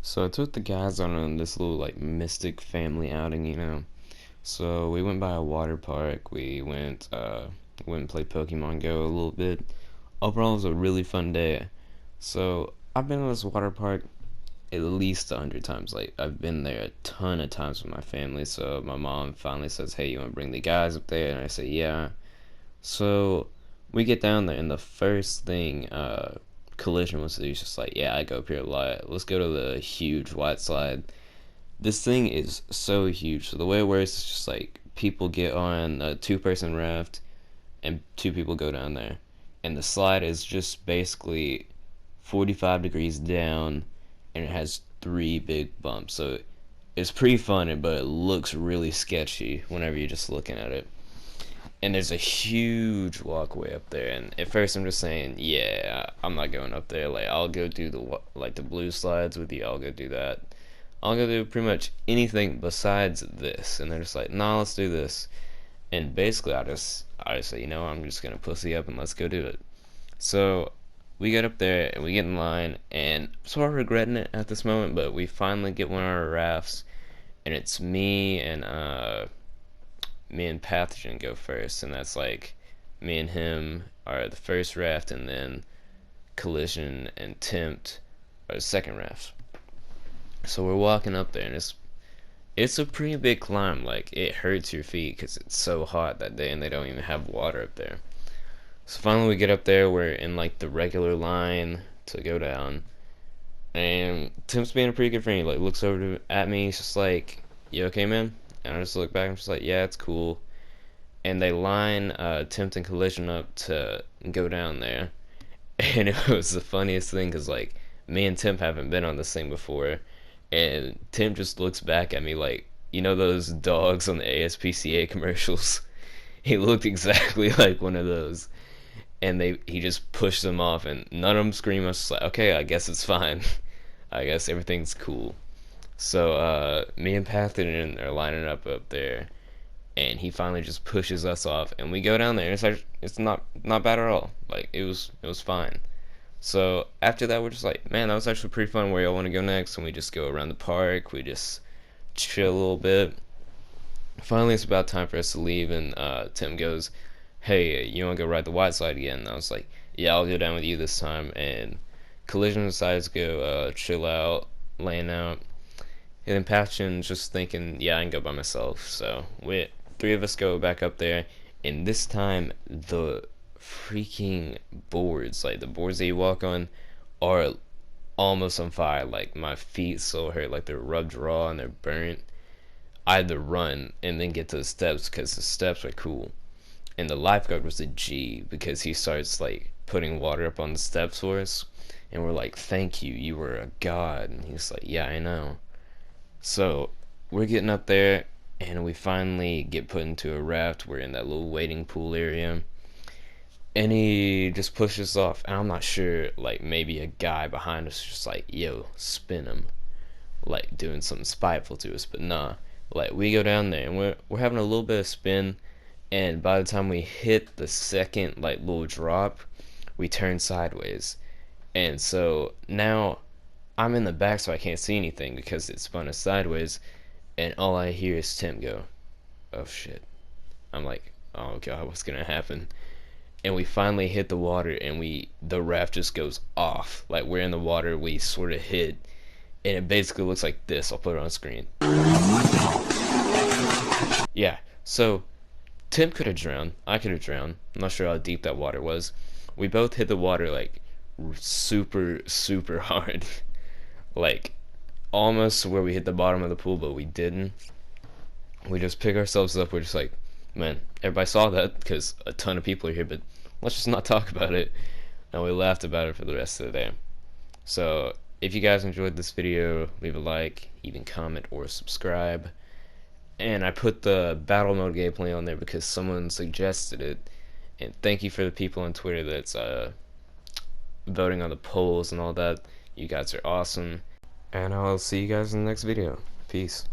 So I took the guys on this little like mystic family outing. So we went by a water park. We went and played Pokemon Go a little bit. Overall, it was a really fun day. So I've been to this water park at least 100 times. Like I've been there a ton of times with my family. So my mom finally says, "Hey, you want to bring the guys up there?" And I say, "Yeah." So we get down there, and the first thing Collision was to do is just like, "Yeah, I go up here a lot. Let's go to the huge white slide." This thing is so huge. So the way it works is just like people get on a two-person raft, and two people go down there, and the slide is just basically 45 degrees down, and it has three big bumps. So it's pretty fun, but it looks really sketchy whenever you're just looking at it. And there's a huge walkway up there, and at first I'm just saying, yeah, I'm not going up there. Like, I'll go do the blue slides with you. I'll go do that. I'll go do pretty much anything besides this. And they're just like, nah, let's do this. And basically I just say, I'm just gonna pussy up and let's go do it. So we get up there and we get in line, and I'm sort of regretting it at this moment, but we finally get one of our rafts, and it's me and Pathogen go first, and that's like me and him are the first raft, and then Collision and Tempt are the second raft. So we're walking up there, and it's a pretty big climb. Like, it hurts your feet because it's so hot that day, and they don't even have water up there. So finally we get up there. We're in like the regular line to go down, and Tim's being a pretty good friend. He like looks over at me. He's just like, "You okay, man?" And I just look back. I'm just like, "Yeah, it's cool." And they line Tempt and Collision up to go down there. And it was the funniest thing because like me and Tempt haven't been on this thing before, and Tempt just looks back at me like, those dogs on the ASPCA commercials. He looked exactly like one of those, and he just pushed them off, and none of them scream. I was just like, okay, I guess it's fine. I guess everything's cool. So me and Pathogen are lining up there, and he finally just pushes us off, and we go down there, and it's not bad at all. Like, it was fine. So after that, we're just like, man, that was actually pretty fun. Where y'all want to go next? And we just go around the park. We just chill a little bit. Finally, it's about time for us to leave, and Tim goes, "Hey, you want to go ride the white slide again?" And I was like, "Yeah, I'll go down with you this time." And Collision decides to go chill out, laying out. And then Patchin's just thinking, "Yeah, I can go by myself." So three of us go back up there, and this time the freaking boards, like the boards that you walk on, are almost on fire. Like, my feet so hurt, like they're rubbed raw and they're burnt. I had to run and then get to the steps because the steps are cool. And the lifeguard was a G because he starts like putting water up on the steps for us, and we're like, "Thank you, you were a god." And he's like, "Yeah, I know." So we're getting up there, and we finally get put into a raft. We're in that little waiting pool area, and he just pushes off. And I'm not sure, like, maybe a guy behind us just like, "Yo, spin him," like doing something spiteful to us. But nah, like, we go down there, and we're having a little bit of spin, and by the time we hit the second like little drop, we turn sideways. And so now I'm in the back, so I can't see anything because it spun us sideways, and all I hear is Tim go, "Oh shit." I'm like, "Oh god, what's gonna happen?" And we finally hit the water, and the raft just goes off. Like, we're in the water, we sort of hit, and it basically looks like this. I'll put it on screen. Yeah, so Tim could have drowned. I could have drowned. I'm not sure how deep that water was. We both hit the water like super, super hard. Like, almost where we hit the bottom of the pool, but we didn't. We just pick ourselves up. We're just like, man, everybody saw that because a ton of people are here, but let's just not talk about it. And we laughed about it for the rest of the day. So if you guys enjoyed this video, leave a like, even comment or subscribe. And I put the battle mode gameplay on there because someone suggested it. And thank you for the people on Twitter that's voting on the polls and all that. You guys are awesome. And I'll see you guys in the next video. Peace.